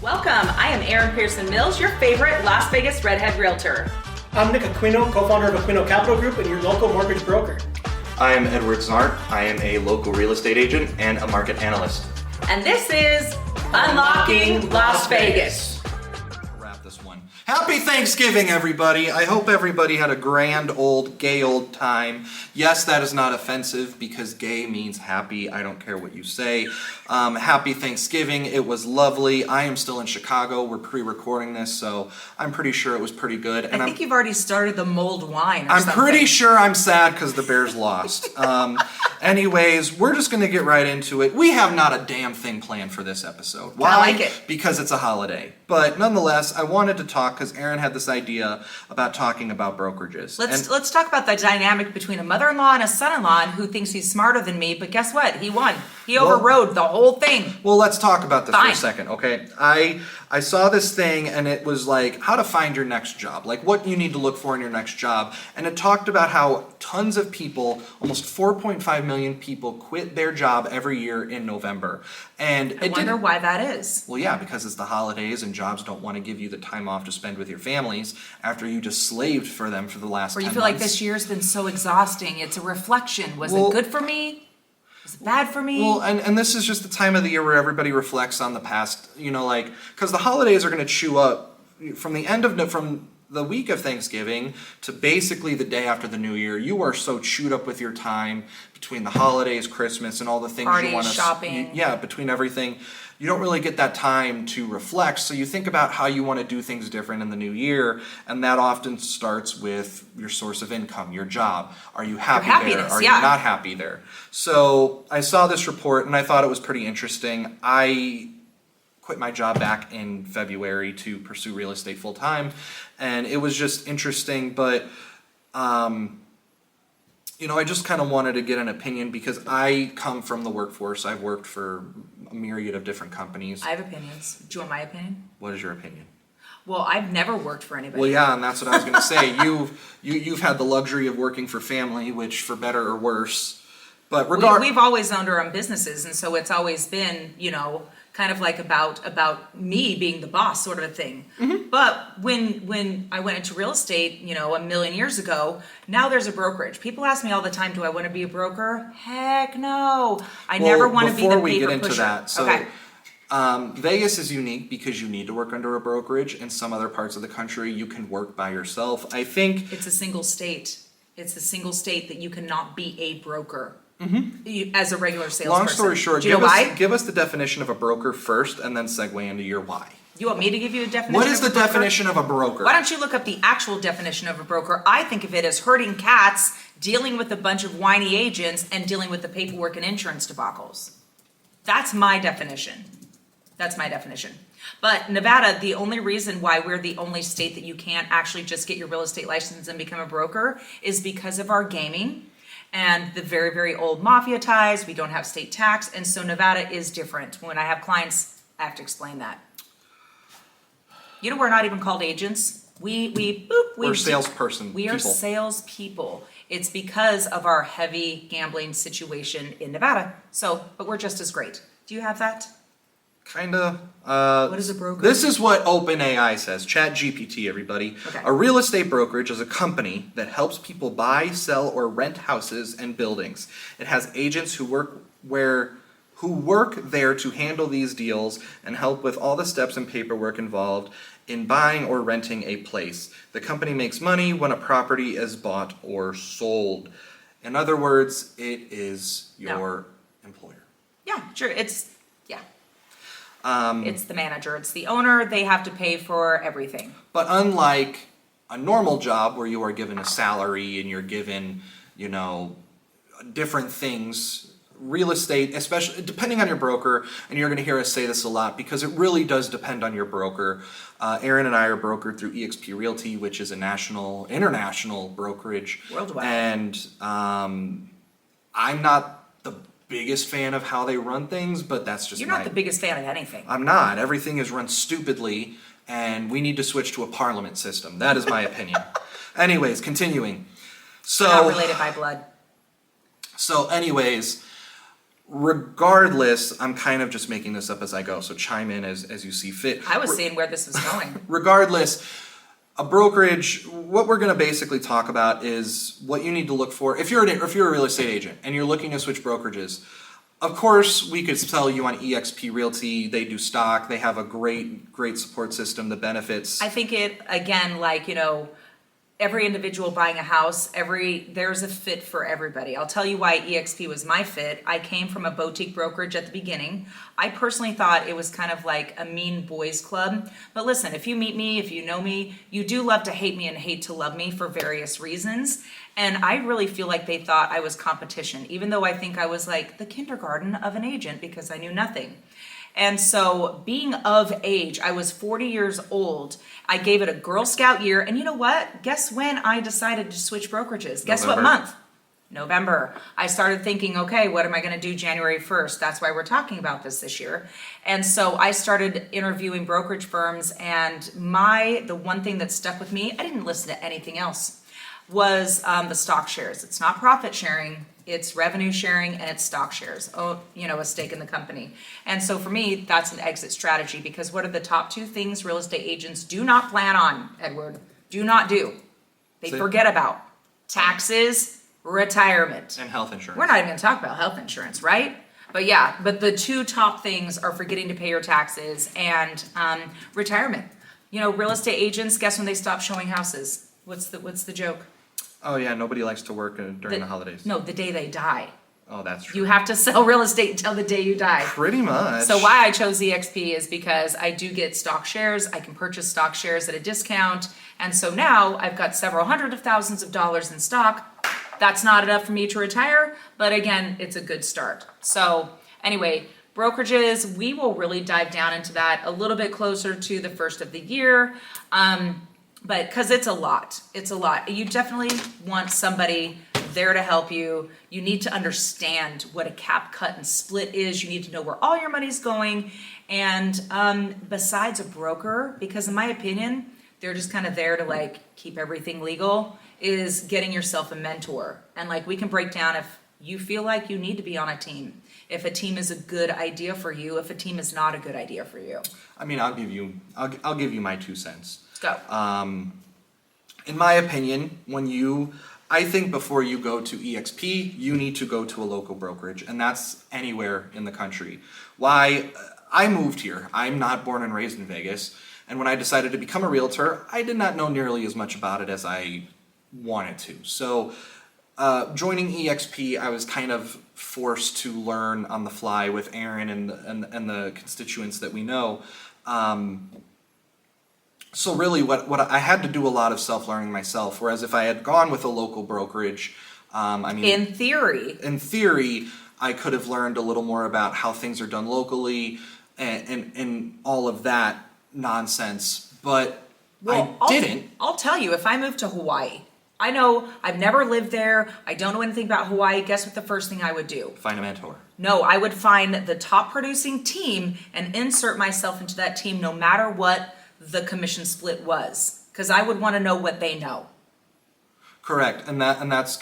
Welcome, I am Erin Pearson Mills, your favorite Las Vegas redhead realtor. I'm Nick Aquino, co-founder of Aquino Capital Group and your local mortgage broker. I am Edward Znart. I am a local real estate agent and a market analyst. And this is Unlocking Las Vegas. Wrap this one. Happy Thanksgiving, everybody. I hope everybody had a grand old gay old time. Yes, that is not offensive because gay means happy. I don't care what you say. Happy Thanksgiving. It was lovely. I am still in Chicago. We're pre-recording this, so I'm pretty sure it was pretty good. And I think you've already started the mulled wine or I'm something. pretty sure I'm sad because the Bears lost. Anyways, we're just going to get right into it. We have not a damn thing planned for this episode. Why? I like it. Because it's a holiday. But nonetheless, I wanted to talk because Erin had this idea about talking about brokerages. Let's talk about the dynamic between a mother-in-law and a son-in-law who thinks he's smarter than me, but guess what? He won. He overrode the whole thing. Well, let's talk about this for Fine. a second, okay? I saw this thing and it was like how to find your next job, like what you need to look for in your next job. And it talked about how tons of people, almost 4.5 million people quit their job every year in November. And I wonder why that is. Well, yeah, because it's the holidays and jobs don't want to give you the time off to spend with your families after you just slaved for them for the last 10 months. Or you feel like this year's been so exhausting. It's a reflection. Was it good for me? Was it bad for me? Well, and this is just the time of the year where everybody reflects on the past, because the holidays are going to chew up from the week of Thanksgiving to basically the day after the New Year. You are so chewed up with your time between the holidays, Christmas, and all the things Parties, you want to shopping. Between everything. You don't really get that time to reflect, so you think about how you want to do things different in the new year, and that often starts with your source of income, your job. Are you happy there? Are you not happy there? So I saw this report, and I thought it was pretty interesting. I quit my job back in February to pursue real estate full time, and it was just interesting, but I just kind of wanted to get an opinion because I come from the workforce. I've worked for a myriad of different companies. I have opinions. Do you want my opinion? What is your opinion? Well, I've never worked for anybody. Well, yeah, and that's what I was going to say. You've had the luxury of working for family, which for better or worse. But we've always owned our own businesses, and so it's always been, kind of like about me being the boss sort of a thing. Mm-hmm. But when I went into real estate, a million years ago, now there's a brokerage. People ask me all the time, do I want to be a broker? Heck no. I never want to be the paper pusher. Before we get into that, Vegas is unique because you need to work under a brokerage. In some other parts of the country, you can work by yourself. I think it's a single state. It's a single state that you cannot be a broker. Mm-hmm. As a regular salesperson. Long story short, give us the definition of a broker first and then segue into your why. You want me to give you a definition? What is the definition of a broker? Why don't you look up the actual definition of a broker? I think of it as herding cats, dealing with a bunch of whiny agents, and dealing with the paperwork and insurance debacles. That's my definition. But Nevada, the only reason why we're the only state that you can't actually just get your real estate license and become a broker is because of our gaming and the very, very old mafia ties. We don't have state tax, and so Nevada is different. When I have clients, I have to explain that. We're not even called agents. We're salesperson. We are salespeople. It's because of our heavy gambling situation in Nevada. But we're just as great. Do you have that? Kinda. What is a broker? This is what OpenAI says. ChatGPT, everybody. Okay. A real estate brokerage is a company that helps people buy, sell, or rent houses and buildings. It has agents who work there to handle these deals and help with all the steps and paperwork involved in buying or renting a place. The company makes money when a property is bought or sold. In other words, it is your employer. Yeah, sure. It's the manager, it's the owner, they have to pay for everything. But unlike a normal job where you are given a salary and you're given, different things, real estate, especially depending on your broker, and you're going to hear us say this a lot because it really does depend on your broker. Erin and I are brokered through eXp Realty, which is a international brokerage. Worldwide. And I'm not the biggest fan of how they run things, but that's just You're not the biggest fan of anything. I'm not. Everything is run stupidly, and we need to switch to a parliament system. That is my opinion. Anyways, continuing. Not related by blood. So anyways, Regardless, I'm kind of just making this up as I go, so chime in as you see fit. I was seeing where this was going. Regardless, a brokerage, what we're going to basically talk about is what you need to look for. If you're a real estate agent and you're looking to switch brokerages, of course, we could sell you on EXP Realty. They do stock. They have a great support system, the benefits. I think it, again, like, every individual buying a house, there's a fit for everybody. I'll tell you why EXP was my fit. I came from a boutique brokerage at the beginning. I personally thought it was kind of like a mean boys club. But listen, if you meet me, if you know me, you do love to hate me and hate to love me for various reasons. And I really feel like they thought I was competition, even though I think I was like the kindergarten of an agent because I knew nothing. And so being of age, I was 40 years old. I gave it a Girl Scout year. And you know what? Guess when I decided to switch brokerages? Guess what month? November. I started thinking, okay, what am I going to do January 1st? That's why we're talking about this year. And so I started interviewing brokerage firms. And the one thing that stuck with me, I didn't listen to anything else, was the stock shares. It's not profit sharing. It's revenue sharing and it's stock shares, a stake in the company. And so for me, that's an exit strategy because what are the top two things real estate agents do not plan on, Edward? Do not do. They forget about taxes, retirement. And health insurance. We're not even going to talk about health insurance, right? But the two top things are forgetting to pay your taxes and retirement. Real estate agents, guess when they stop showing houses? What's the joke? Oh yeah, nobody likes to work during the holidays. No, the day they die. Oh, that's true. You have to sell real estate until the day you die. Pretty much. So why I chose EXP is because I do get stock shares. I can purchase stock shares at a discount. And so now I've got several hundred of thousands of dollars in stock. That's not enough for me to retire, but again, it's a good start. So anyway, brokerages, we will really dive down into that a little bit closer to the first of the year. But because it's a lot. You definitely want somebody there to help you. You need to understand what a cap, cut, and split is. You need to know where all your money's going. And besides a broker, because in my opinion, they're just kind of there to keep everything legal, is getting yourself a mentor. And we can break down if you feel like you need to be on a team. If a team is a good idea for you, if a team is not a good idea for you. I mean, I'll give you my 2 cents. Go. In my opinion, I think before you go to EXP, you need to go to a local brokerage, and that's anywhere in the country. Why? I moved here. I'm not born and raised in Vegas, and when I decided to become a realtor, I did not know nearly as much about it as I wanted to. So, joining EXP, I was kind of forced to learn on the fly with Aaron and the constituents that we know. So really what I had to do a lot of self-learning myself, whereas if I had gone with a local brokerage, in theory, I could have learned a little more about how things are done locally and all of that nonsense, but I didn't. I'll tell you, if I moved to Hawaii, I know I've never lived there, I don't know anything about Hawaii, guess what the first thing I would do? Find a mentor. No, I would find the top producing team and insert myself into that team no matter what the commission split was, because I would want to know what they know. Correct, and that's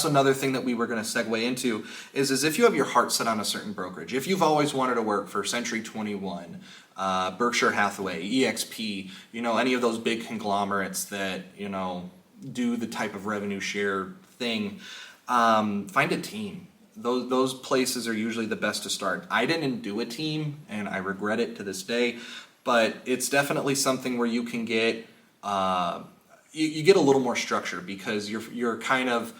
another thing that we were going to segue into is if you have your heart set on a certain brokerage, if you've always wanted to work for Century 21, Berkshire Hathaway, EXP, any of those big conglomerates that do the type of revenue share thing, find a team. Those places are usually the best to start. I didn't do a team, and I regret it to this day. But it's definitely something where you can get you get a little more structure because you're kind of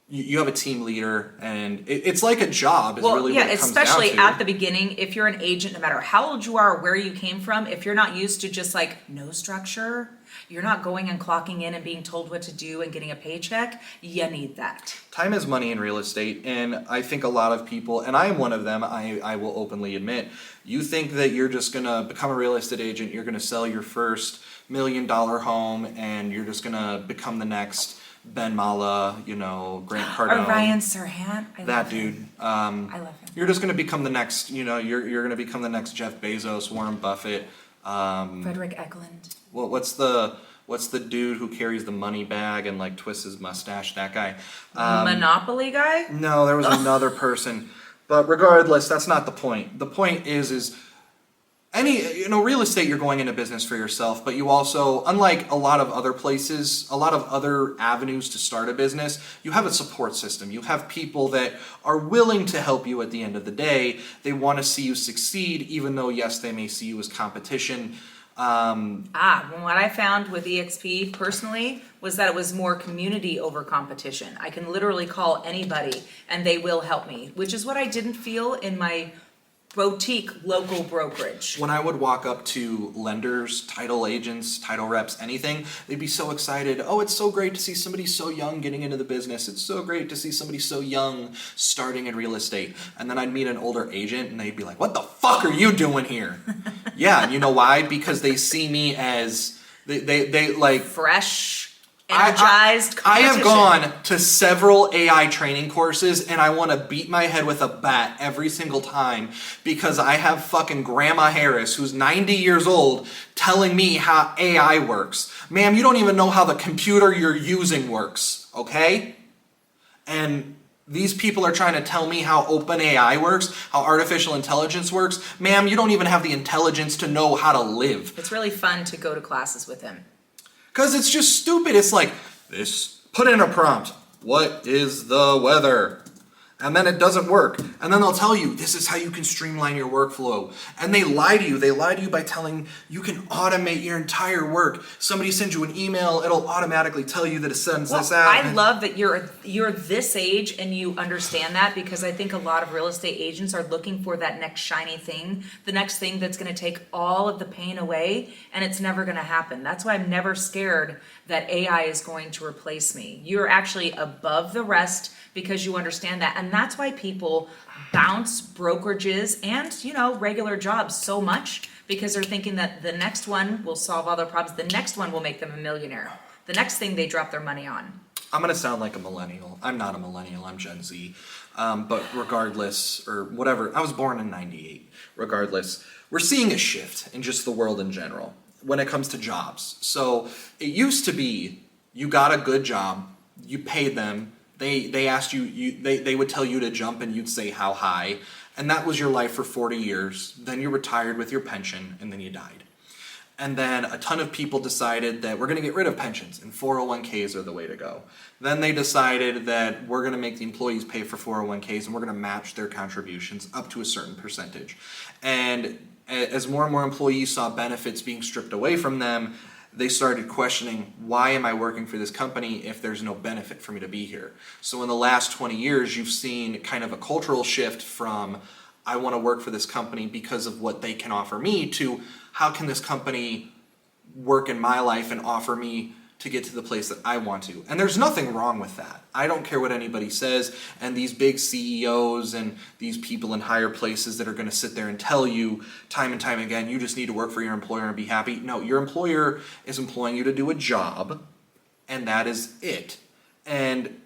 you have a team leader and it's like a job. What it comes down to. Especially at the beginning, if you're an agent, no matter how old you are or where you came from, if you're not used to just no structure, you're not going and clocking in and being told what to do and getting a paycheck, you need that. Time is money in real estate, and I think a lot of people, and I am one of them, I will openly admit, you think that you're just going to become a real estate agent, you're going to sell your first $1 million home, and you're just going to become the next Ben Mala, Grant Cardone. Or Ryan Serhant. That dude. I love him. You're just going to become the next, you're going to become the next Jeff Bezos, Warren Buffett. Frederick Eklund. Well, what's the What's the dude who carries the money bag and like twists his mustache? That guy. Monopoly guy? No, there was another person. But regardless, that's not the point. The point is real estate, you're going into business for yourself, but you also, unlike a lot of other places, a lot of other avenues to start a business, you have a support system. You have people that are willing to help you at the end of the day. They want to see you succeed, even though, yes, they may see you as competition. What I found with EXP personally was that it was more community over competition. I can literally call anybody and they will help me, which is what I didn't feel in my boutique local brokerage. When I would walk up to lenders, title agents, title reps, anything, they'd be so excited. Oh, it's so great to see somebody so young getting into the business. It's so great to see somebody so young starting in real estate. And then I'd meet an older agent and they'd be like, what the fuck are you doing here? Yeah, and you know why? Because they see me as, they like... fresh, energized I competition. have gone to several AI training courses and I want to beat my head with a bat every single time because I have fucking Grandma Harris, who's 90 years old, telling me how AI works. Ma'am, you don't even know how the computer you're using works, okay? And these people are trying to tell me how open AI works, how artificial intelligence works. Ma'am, you don't even have the intelligence to know how to live. It's really fun to go to classes with him. Because it's just stupid. It's like, put in a prompt. What is the weather? And then it doesn't work. And then they'll tell you, this is how you can streamline your workflow. And they lie to you. They lie to you by telling you can automate your entire work. Somebody sends you an email, it'll automatically tell you that it sends this out. I love that you're this age and you understand that, because I think a lot of real estate agents are looking for that next shiny thing, the next thing that's going to take all of the pain away, and it's never going to happen. That's why I'm never scared that AI is going to replace me. You're actually above the rest because you understand that. And that's why people bounce brokerages and, regular jobs so much, because they're thinking that the next one will solve all their problems. The next one will make them a millionaire. The next thing they drop their money on. I'm going to sound like a millennial. I'm not a millennial, I'm Gen Z. But regardless, or whatever, I was born in 98. Regardless, we're seeing a shift in just the world in general when it comes to jobs. So it used to be, you got a good job, you paid them, they asked you, they would tell you to jump and you'd say how high, and that was your life for 40 years. Then you retired with your pension and then you died. And then a ton of people decided that we're going to get rid of pensions and 401ks are the way to go. Then they decided that we're going to make the employees pay for 401ks and we're going to match their contributions up to a certain percentage. And as more and more employees saw benefits being stripped away from them, they started questioning, why am I working for this company if there's no benefit for me to be here? So in the last 20 years, you've seen kind of a cultural shift from, I want to work for this company because of what they can offer me, to how can this company work in my life and offer me to get to the place that I want to. And there's nothing wrong with that. I don't care what anybody says, and these big CEOs and these people in higher places that are going to sit there and tell you time and time again, you just need to work for your employer and be happy. No, your employer is employing you to do a job, and that is it. And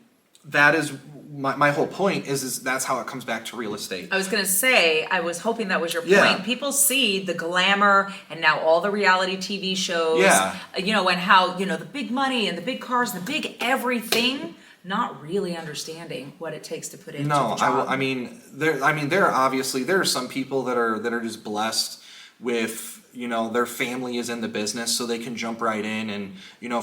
that is my whole point is that's how it comes back to real estate. I was going to say, I was hoping that was your point. Yeah. People see the glamour and now all the reality TV shows, and how, the big money and the big cars, the big everything, not really understanding what it takes to put into the job. There are some people that are just blessed with, their family is in the business, so they can jump right in and,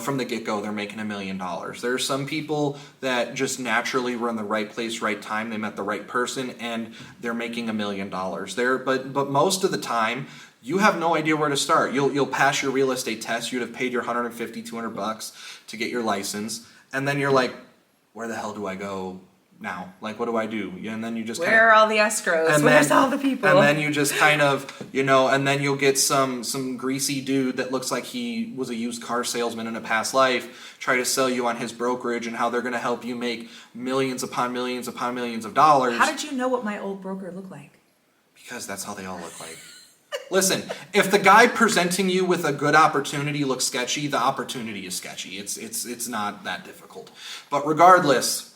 from the get-go, they're making $1 million. There are some people that just naturally were in the right place, right time, they met the right person, and they're making $1 million. But most of the time, you have no idea where to start. You'll pass your real estate test, you'd have paid your $150, $200 to get your license, and then you're like, where the hell do I go now? Like, what do I do? And then you just where are all the escrows? Where's all the people? And then you just kind of, and then you'll get some greasy dude that looks like he was a used car salesman in a past life try to sell you on his brokerage and how they're going to help you make millions upon millions upon millions of dollars. How did you know what my old broker looked like? Because that's how they all look like. Listen, if the guy presenting you with a good opportunity looks sketchy, the opportunity is sketchy. It's not that difficult. But regardless,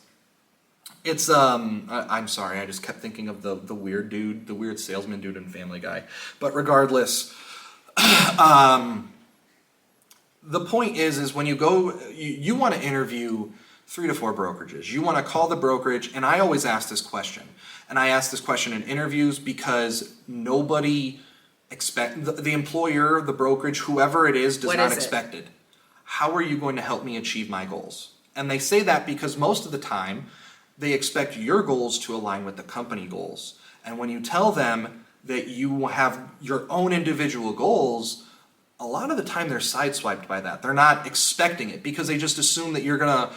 it's I'm sorry, I just kept thinking of the weird dude, the weird salesman dude in Family Guy. But regardless, the point is when you go, you want to interview 3 to 4 brokerages. You want to call the brokerage, and I always ask this question. And I ask this question in interviews because nobody the employer, the brokerage, whoever it is, does not expect it. How are you going to help me achieve my goals? And they say that because most of the time, they expect your goals to align with the company goals. And when you tell them that you have your own individual goals, a lot of the time they're sideswiped by that. They're not expecting it because they just assume that you're gonna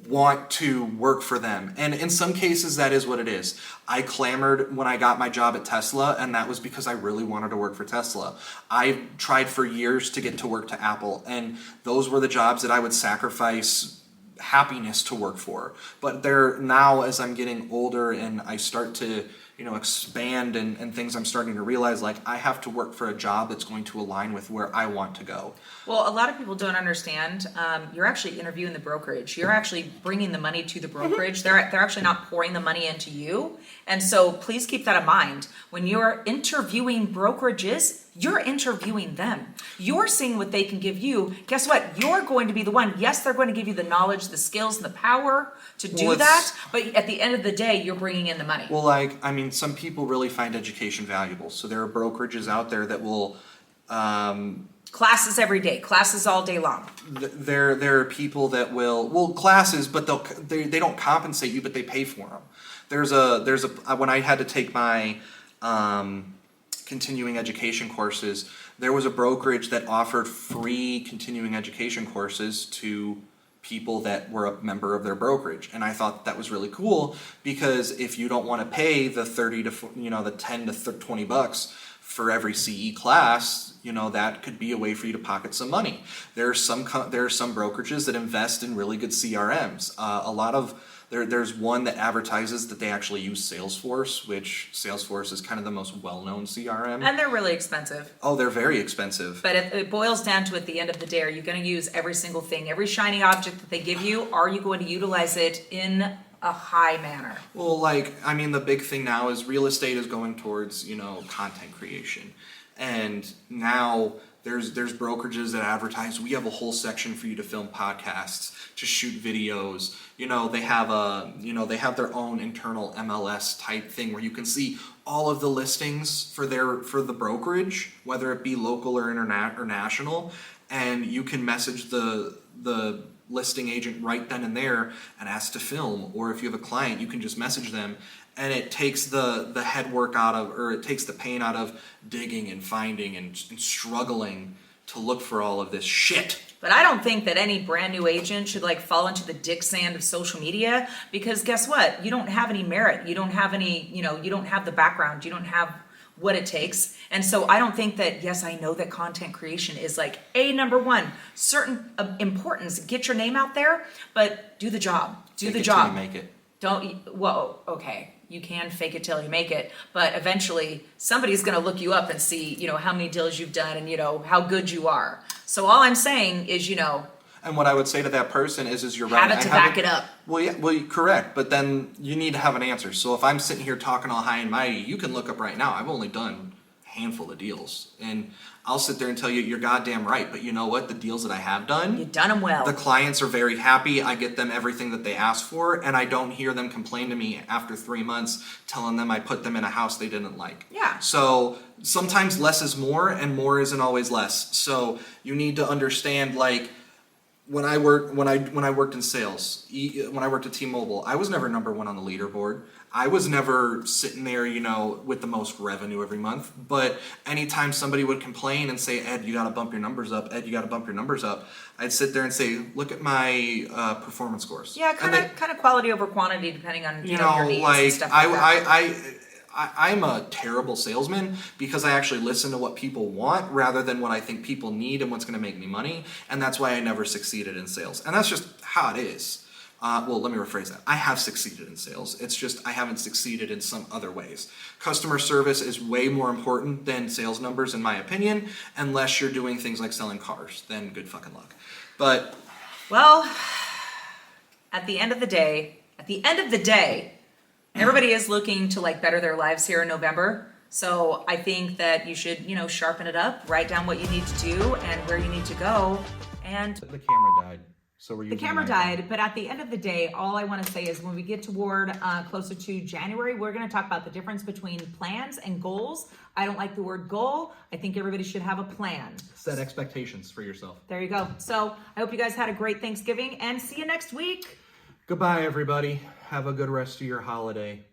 want to work for them. And in some cases, that is what it is. I clamored when I got my job at Tesla, and that was because I really wanted to work for Tesla. I tried for years to get to work to Apple, and those were the jobs that I would sacrifice happiness to work for. But they're now, as I'm getting older and I start to expand and things, I'm starting to realize like I have to work for a job that's going to align with where I want to go. Well, a lot of people don't understand. You're actually interviewing the brokerage. You're actually bringing the money to the brokerage. They're actually not pouring the money into you. And so please keep that in mind. When you're interviewing brokerages, you're interviewing them. You're seeing what they can give you. Guess what? You're going to be the one. Yes, they're going to give you the knowledge, the skills, and the power to do that. But at the end of the day, you're bringing in the money. Well, some people really find education valuable. So there are brokerages out there that will classes every day, classes all day long. There are people that will classes, but they don't compensate you, but they pay for them. There's a when I had to take my continuing education courses, there was a brokerage that offered free continuing education courses to people that were a member of their brokerage, and I thought that was really cool because if you don't want to pay the 30 to the 10 to $20 for every CE class, that could be a way for you to pocket some money. There are some brokerages that invest in really good CRMs. There's one that advertises that they actually use Salesforce, which Salesforce is kind of the most well-known CRM. And they're really expensive. Oh, they're very expensive. But it boils down to, at the end of the day, are you going to use every single thing, every shiny object that they give you? Are you going to utilize it in a high manner? Well, the big thing now is real estate is going towards, content creation. And now there's brokerages that advertise, we have a whole section for you to film podcasts, to shoot videos. They have their own internal MLS type thing where you can see all of the listings for the brokerage, whether it be local or national, and you can message the listing agent right then and there and ask to film. Or if you have a client, you can just message them, and it takes the head work out of, or it takes the pain out of digging and finding and struggling to look for all of this shit. But I don't think that any brand new agent should fall into the dick sand of social media, because guess what? You don't have any merit. You don't have any, you don't have the background. You don't have what it takes. And so I don't think that, yes, I know that content creation is number one, certain importance, get your name out there, but do the job. Do the job. Till you make it. Okay. You can fake it till you make it, but eventually somebody's going to look you up and see, how many deals you've done and, how good you are. So all I'm saying is, And what I would say to that person is you're have right. it to back it up. Well, yeah, correct. But then you need to have an answer. So if I'm sitting here talking all high and mighty, you can look up right now. I've only done a handful of deals. And I'll sit there and tell you, you're goddamn right. But you know what? The deals that I have done, you've done them well. The clients are very happy. I get them everything that they ask for. And I don't hear them complain to me after 3 months telling them I put them in a house they didn't like. Yeah. So sometimes less is more, and more isn't always less. So you need to understand, when I worked in sales, when I worked at T-Mobile, I was never number one on the leaderboard. I was never sitting there, with the most revenue every month. But anytime somebody would complain and say, Ed, you got to bump your numbers up. Ed, you got to bump your numbers up. I'd sit there and say, look at my performance scores. Yeah, kind of quality over quantity, depending on your needs and stuff like that. I'm a terrible salesman because I actually listen to what people want rather than what I think people need and what's going to make me money. And that's why I never succeeded in sales. And that's just how it is. Well, let me rephrase that. I have succeeded in sales. It's just I haven't succeeded in some other ways. Customer service is way more important than sales numbers, in my opinion, unless you're doing things like selling cars. Then good fucking luck. But well, at the end of the day, everybody is looking to better their lives here in November. So I think that you should, sharpen it up, write down what you need to do and where you need to go, And The camera died. So we're the using camera an iPhone. died, but at the end of the day, all I want to say is when we get toward closer to January, we're going to talk about the difference between plans and goals. I don't like the word goal. I think everybody should have a plan. Set expectations for yourself. There you go. So I hope you guys had a great Thanksgiving and see you next week. Goodbye, everybody. Have a good rest of your holiday.